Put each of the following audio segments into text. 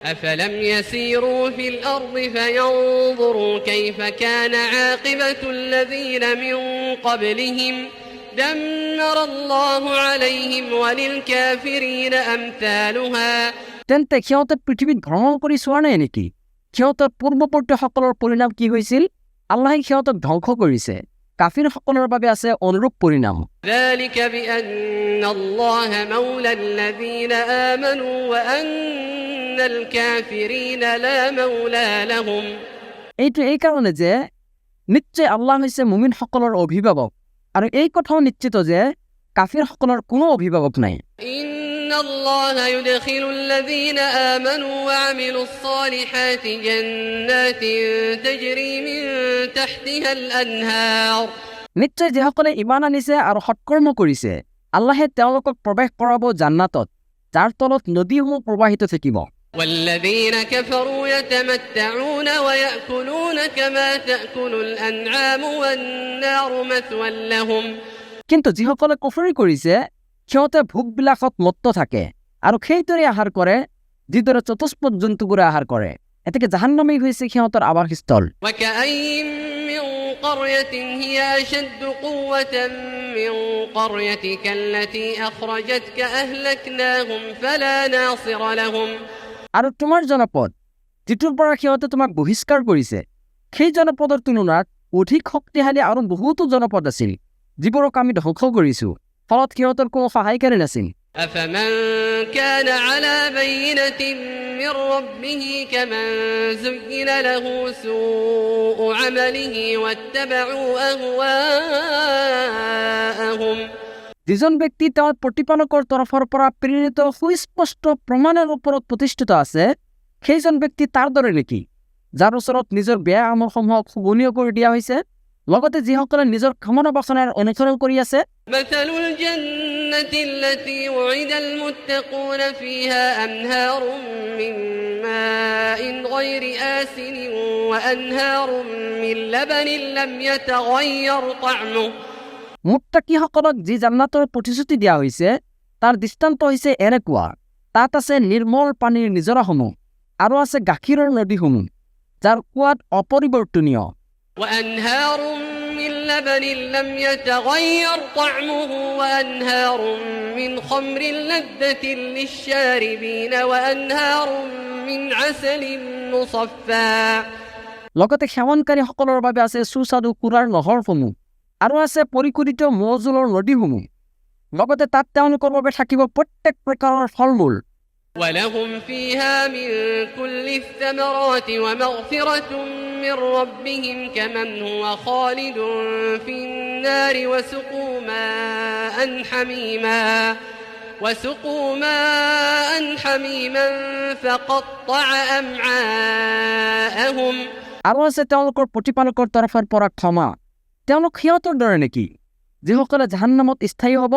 أفلم يسيروا في الأرض فينظروا كيف كان عاقبة الذين من قبلهم دمر الله عليهم وللكافرين أمثالها তেন্তে সিহঁতে পৃথিৱীত ভ্ৰমণ কৰি চোৱা নাই নেকি? সিহঁতৰ পূৰ্বৱৰ্তীসকলৰ পৰিণাম কি হৈছিল? আল্লাহে সিহঁতক ধ্বংস কৰিছে। কাফিৰসকলৰ বাবে আছে অনুৰূপ পৰিণাম। ذلك بأن الله مولى الذين آمنوا وأن الكافرين لا مولى لهم এইটো এই কাৰণে যে নিশ্চয় আল্লাহ হৈছে মুমিনসকলৰ অভিভাৱক আৰু এই কথাও নিশ্চিত যে কাফিৰসকলৰ কোনো অভিভাৱক নাই। إن الله يدخل الذين آمنوا وعملوا الصالحات جنات تجري من تحتها الأنهار নিশ্চয় যিসকলে ঈমান আনিছে আৰু সৎকৰ্ম কৰিছে আল্লাহে তেওঁলোকক প্ৰৱেশ কৰাব জান্নাতত যাৰ তলত নদীসমূহ প্ৰবাহিত থাকিব। والذين كفروا يتمتعون ويأكلون كما تأكل الأنعام والنار مثوى لهم কিন্তু যিসকলে কুফৰি কৰিছে সিহঁতে ভোগবিলাসত মত্ত থাকে আৰু সেইদৰে আহাৰ কৰে যিদৰে চতুষ্পদ জন্তুবোৰে আহাৰ কৰে। এতেকে জাহান্নামেই হৈছে সিহঁতৰ আৱাসস্থল। وكأين من قرية هي أشد قوة من قريتك التي أخرجتك أهلكناهم فلا ناصر لهم আৰু তোমাৰ জনপদ যিটোৰ পৰা সিহঁতে তোমাক বহিষ্কাৰ কৰিছে সেই জনপদৰ তুলনাত অধিক শক্তিশালী আৰু বহুতো জনপদ আছিল যিবোৰক আমি ধ্বংস কৰিছো, ফলত সিহঁতৰ কোনো সহায়কাৰী নাছিল। أفمن كان على بينة من ربه كمن زين له سوء عمله واتبعوا أهواءهم যিজন ব্যক্তি তেওঁৰ প্ৰতিপালকৰ তৰফৰ পৰা প্ৰেৰিত সুস্পষ্ট প্ৰমাণৰ ওপৰত প্ৰতিষ্ঠিত আছে সেইজন ব্যক্তি তাৰ দৰে নেকি যাৰ ওচৰত নিজৰ বেয়া আমলসমূহক শুৱনীয় কৰি দিয়া হৈছে, লগতে যিসকলে নিজৰ কামনা বাসনাৰ অনুসৰণ কৰি আছে। مثل الجنة التي وعد المتقون فيها أنهار من ماء غير آسن وأنهار من لبن لم يتغير طعمه মুত্তাকীসকলক যি জান্নাতৰ প্ৰতিশ্ৰুতি দিয়া হৈছে তাৰ দৃষ্টান্ত হৈছে এনেকুৱা, তাত আছে নিৰ্মল পানীৰ নিজৰাসমূহ আৰু আছে গাখীৰৰ নদীসমূহ যাৰ সোৱাদ অপৰিৱৰ্তনীয়। وأنهار من لبن لم يتغير طعمه وأنهار من خمر لذة للشاربين وأنهار من عسل مصفى লগতে সেৱনকাৰীসকলৰ বাবে আছে সুস্বাদু কুৰাৰ নহৰসমূহ আৰু আছে পৰিকূলিত মৌজোলৰ নদীসমূহ, লগতে তাত তেওঁলোকৰ বাবে থাকিব প্ৰত্যেক প্ৰকাৰৰ ফল-মূল। ولهم فيها من كل الثمرات ومغفرة من ربهم كمن هو خالد في النار وسقوا ماء حميما فقطع أمعاءهم আৰু আছে তেওঁলোকৰ প্ৰতিপালকৰ তৰফৰ পৰা ক্ষমা। তেওঁলোক সিহঁতৰ দৰে নেকি যিসকলে জাহান্নামত স্থায়ী হ'ব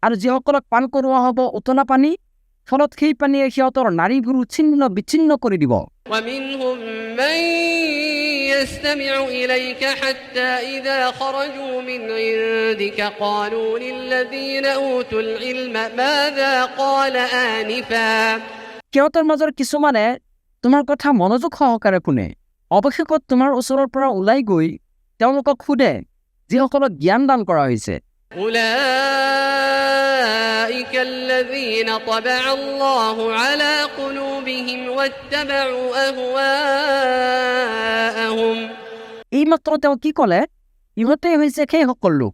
আৰু যিসকলক পান কৰোৱা হ'ব উতলা পানী, ফলত সেই পানীয়ে সিহঁতৰ নাড়ীবোৰ ছিন্ন বিচ্ছিন্ন কৰি দিব। ومنهم من يستمع إليك حتى إذا خرجوا من عندك قالوا للذين أوتوا العلم ماذا قال آنفا সিহঁতৰ মাজৰ কিছুমানে তোমাৰ কথা মনোযোগ সহকাৰে শুনে, অৱশেষত তোমাৰ ওচৰৰ পৰা ওলাই গৈ তেওঁলোকক সোধে যিসকলক জ্ঞান দান কৰা হৈছে। أولئك الذين طبع الله على قلوبهم واتبعوا أهواءهم এইমাত্ৰ তেওঁ কি ক'লে? ইহঁতেই হৈছে সেইসকল লোক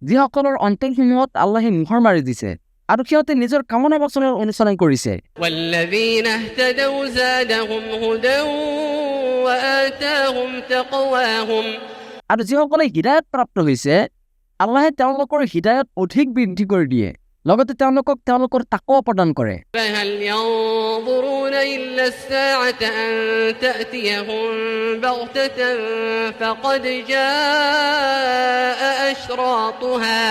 যিসকলৰ অন্তৰসমূহত আল্লাহে মোহৰ মাৰি দিছে আৰু সিহঁতে নিজৰ কামনা বাসনাৰ অনুসৰণ কৰিছে। والذين اهتدوا زادهم هدى وآتاهم تقواهم আৰু যিসকলে হৃদায়ত প্ৰাপ্ত হৈছে আল্লাহে তেওঁলোকৰ হৃদায়ত অধিক বৃদ্ধি কৰি দিয়ে, লগতে তেওঁলোকক তেওঁলোকৰ তাকৱা প্ৰদান কৰে। فهل ينظرون إلا الساعة أن تأتيهم بغتة فقد جاء أشراطها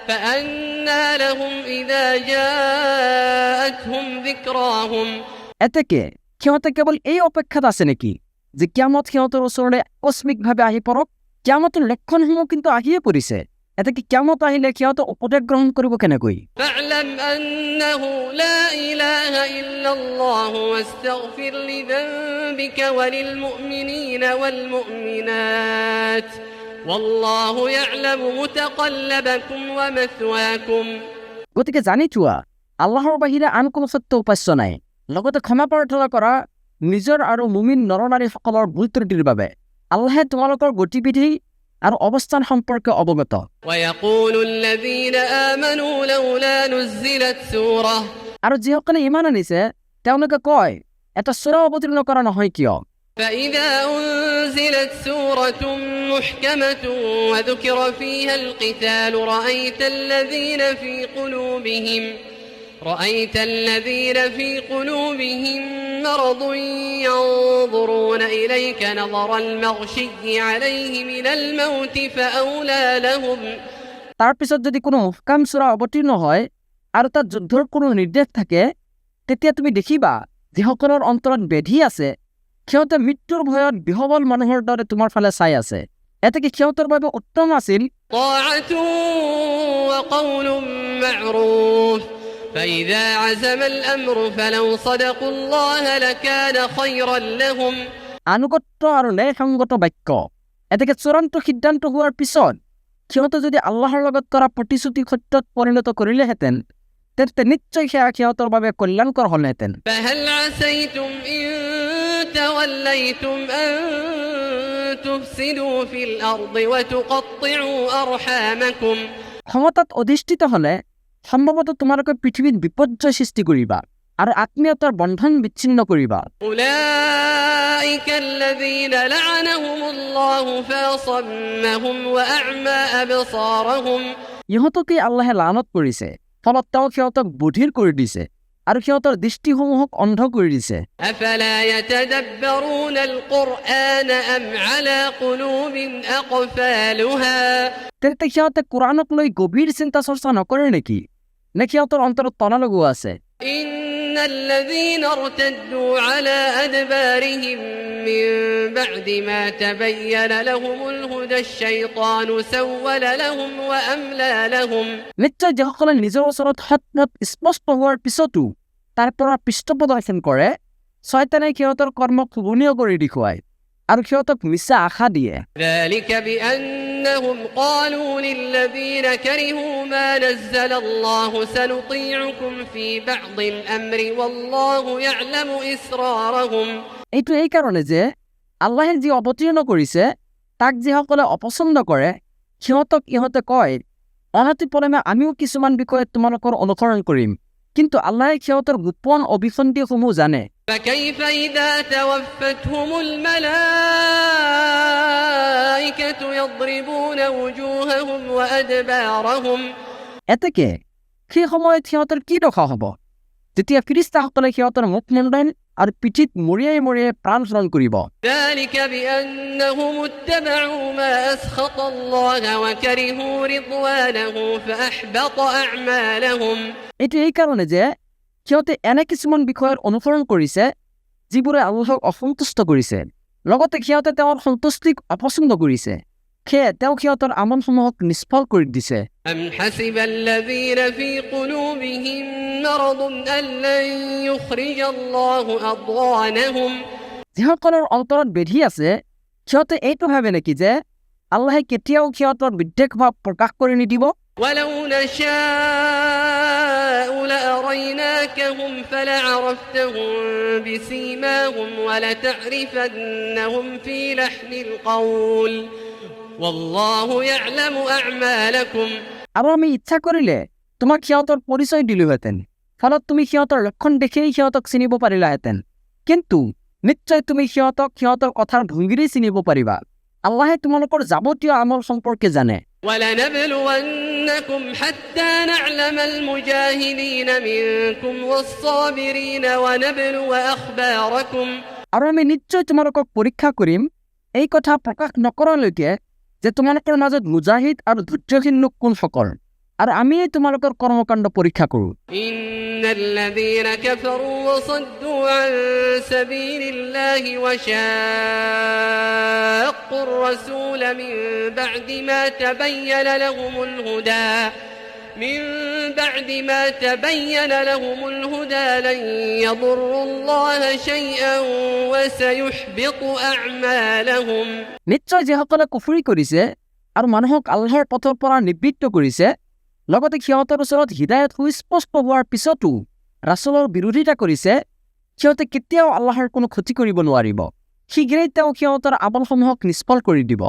فأنى لهم إذا جاءتهم ذكراهم এতেকে সিহঁতে কেৱল এই অপেক্ষাত আছে নেকি যে কিয়ামত সিহঁতৰ ওচৰলৈ আকস্মিকভাৱে আহি পৰক? কিয়ামতৰ লক্ষণসমূহ কিন্তু আহিয়ে পৰিছে। এতে কি কিয়ামত আহিলে সিহঁতে উপদেশ গ্ৰহণ কৰিব কেনেকৈ? فاعلم أنه لا إله إلا الله واستغفر لذنبك وللمؤمنين والمؤمنات والله يعلم متقلبكم ومثواكم। গতিকে জানি থোৱা, আল্লাহৰ বাহিৰে আন কোনো সত্য উপাস্য নাই। লগতে ক্ষমা প্ৰাৰ্থনা কৰা নিজৰ আৰু মুমিন নৰনাৰীসকলৰ ভুল ত্ৰুটিৰ বাবে। আল্লাহে তোমালোকৰ গতিবিধি আৰু অৱস্থান সম্পৰ্কে অৱগত। ويقول الذين آمنوا لولا نزلت سورة আৰু যিসকলে ইমান আনিছে তেওঁলোকে কয়, এটা সূৰা অৱতীৰ্ণ কৰা নহয় কিয়? فإذا أنزلت سورة محكمة وذكر فيها القتال رأيت الذين في قلوبهم مرض ينظرون إليك نظر المغشي عليه من الموت فأولى لهم। তাৰ পিছত যদি কোনো মুহকাম সূৰা অৱতীৰ্ণ হয় আৰু তাত যুদ্ধৰ কোনো নিৰ্দেশ থাকে, তেতিয়া তুমি দেখিবা যিসকলৰ অন্তৰত বেধি আছে সিহঁতে মৃত্যুৰ ভয়ত বিহবল মানুহৰ দৰে তোমাৰ ফালে চাই আছে। এতে কি সিহঁতৰ বাবে উত্তম আছিল طاعة وقول معروف فإذا عزم الأمر فلو صدقوا الله لكان خيرا لهم। আনুগত্য আৰু ন্যায়সংগত বাক্য। এতেকে চূড়ান্ত সিদ্ধান্ত হোৱাৰ পিছত সিহঁতে যদি আল্লাহৰ লগত কৰা প্ৰতিশ্ৰুতি সত্যত পৰিণত কৰিলেহেঁতেন, তেন্তে নিশ্চয় সেয়া সিহঁতৰ বাবে কল্যাণকৰ হ'লহেঁতেন। فهل عسيتم إن توليتم أن تفسدوا في الأرض وتقطعوا أرحامكم। ক্ষমতাত অধিষ্ঠিত হ'লে সম্ভৱতঃ তোমালোকে পৃথিৱীত বিপৰ্যয় সৃষ্টি কৰিবা আৰু আত্মীয়তাৰ বন্ধন বিচ্ছিন্ন কৰিবা। أولئك الذين لعنهم الله فأصمهم وأعمى أبصارهم। ইহঁতকে আল্লাহে লানত কৰিছে, ফলত তেওঁ সিহঁতক বধিৰ কৰি দিছে আৰু সিহঁতৰ দৃষ্টিসমূহক অন্ধ কৰি দিছে। أفلا يتدبرون القرآن أم على قلوب أقفالها। তেন্তে সিহঁতে কোৰাণক লৈ গভীৰ চিন্তা চৰ্চা নকৰে নেকি, নে সিহঁতৰ অন্তৰত তলা লগোৱা আছে? إن الذين ارتدوا على أدبارهم من بعد ما تبين لهم الهدى الشيطان سول لهم وأملى لهم। নিশ্চয় যিসকলে নিজৰ ওচৰত সৎপথ স্পষ্ট হোৱাৰ পিছতো তাৰ পৰা পৃষ্ঠপ্ৰদৰ্শন কৰে, শয়তানে সিহঁতৰ কৰ্মক শোভনীয় কৰি দেখুৱায় আৰু সিহঁতক মিছা আশা দিয়ে। ذلك بأنهم قالوا للذين كرهوا ما نزل الله سنطيعكم في بعض الأمر والله يعلم إسرارهم। এইটো এই কাৰণে যে আল্লাহে যি অৱতীৰ্ণ কৰিছে তাক যিসকলে অপছন্দ কৰে সিহঁতক ইহঁতে কয়, অনতিপলমে আমিও কিছুমান বিষয়ত তোমালোকৰ অনুসৰণ কৰিম, কিন্তু আল্লাহে সিহঁতৰ গোপন অভিসন্ধিসমূহ জানে। فكيف إذا توفتهم الملائكة يضربون وجوههم وأدبارهم। এতেকে সেই সময়ত সিহঁতৰ কি দশা হ'ব যেতিয়া ফিৰিস্তাসকলে সিহঁতৰ মুখমণ্ডল আৰু পিঠিত মৰিয়াই মৰিয়াই প্ৰাণ হৰণ কৰিব। ذلك بأنهم اتبعوا ما أسخط الله وكرهوا رضوانه فأحبط أعمالهم। এইটো এই কাৰণে যে সিহঁতে এনে কিছুমান বিষয়ৰ অনুসৰণ কৰিছে যিবোৰে আল্লাহক অসন্তুষ্ট কৰিছে, লগতে সিহঁতে তেওঁৰ সন্তুষ্টিক অপছন্দ কৰিছে, সেয়ে তেওঁ সিহঁতৰ আমলসমূহক নিষ্ফল কৰি দিছে। أم حسب الذين في قلوبهم مرض أن لن يخرج الله أضغانهم। যিসকলৰ অন্তৰত বেধি আছে সিহঁতে এইটো ভাবে নেকি যে আল্লাহে কেতিয়াও সিহঁতৰ বিদ্বেষ ভাৱ প্ৰকাশ কৰি নিদিব? ولو نشاء لأريناكهم فلعرفتهم بسيماهم ولتعرفنهم في لحن القول والله يعلم أعمالكم। আৰু আমি ইচ্ছা কৰিলে তোমাক সিহঁতৰ পৰিচয় দিলোহেঁতেন, ফলত তুমি সিহঁতৰ লক্ষণ দেখিয়েই সিহঁতক চিনিব পাৰিলাহেঁতেন, কিন্তু নিশ্চয় তুমি সিহঁতক সিহঁতৰ কথাৰ ভংগীৰে চিনিব পাৰিবা। আল্লাহে তোমালোকৰ যাৱতীয় আমল সম্পৰ্কে জানে। ولنبلونكم حتى نعلم المجاهدين منكم والصابرين ونبلو أخباركم। আৰু আমি নিশ্চয় তোমালোকক পৰীক্ষা কৰিম এই কথা প্ৰকাশ নকৰালৈকে যে তোমালোকৰ মাজত মুজাহিদ আৰু ধৈৰ্যশীল লোক কোনসকল, আৰু আমিয়েই তোমালোকৰ কৰ্মকাণ্ড পৰীক্ষা কৰোঁ। إن الذين كفروا وصدوا عن سبيل الله وشاقوا وشاقوا الرسول من بعد ما تبين لهم الهدى لن يضروا الله شيئا وسيحبط أعمالهم নিশ্চয় যিসকলে কুফৰি কৰিছে আৰু মানুহক আল্লাহৰ পথৰ পৰা নিবৃত্ত কৰিছে লগতে সিহঁতৰ ওচৰত হিদায়ত সুস্পষ্ট হোৱাৰ পিছতো ৰাছুলৰ বিৰোধিতা কৰিছে সিহঁতে কেতিয়াও আল্লাহৰ কোনো ক্ষতি কৰিব নোৱাৰিব শীঘ্ৰেই তেওঁ সিহঁতৰ আমলসমূহক নিষ্ফল কৰি দিব